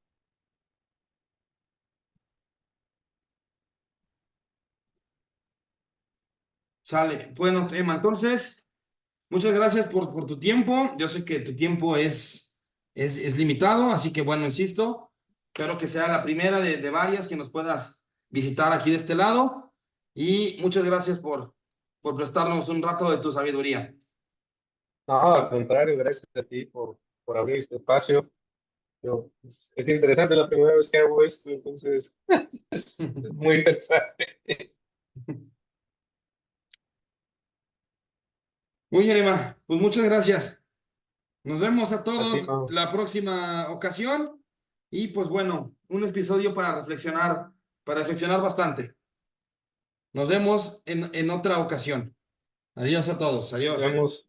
Sale. Bueno, Emma, entonces, muchas gracias por tu tiempo. Yo sé que tu tiempo es limitado, así que bueno, insisto, espero que sea la primera de varias que nos puedas visitar aquí de este lado. Y muchas gracias por prestarnos un rato de tu sabiduría. No, al contrario, gracias a ti por abrir este espacio. Es interesante la primera vez que hago esto, entonces es muy interesante. Muy bien, Emma, pues muchas gracias. Nos vemos a A ti, todos Pau. la próxima ocasión. Y pues bueno, un episodio para reflexionar bastante. Nos vemos en otra ocasión. Adiós a todos. Nos Adiós. vemos.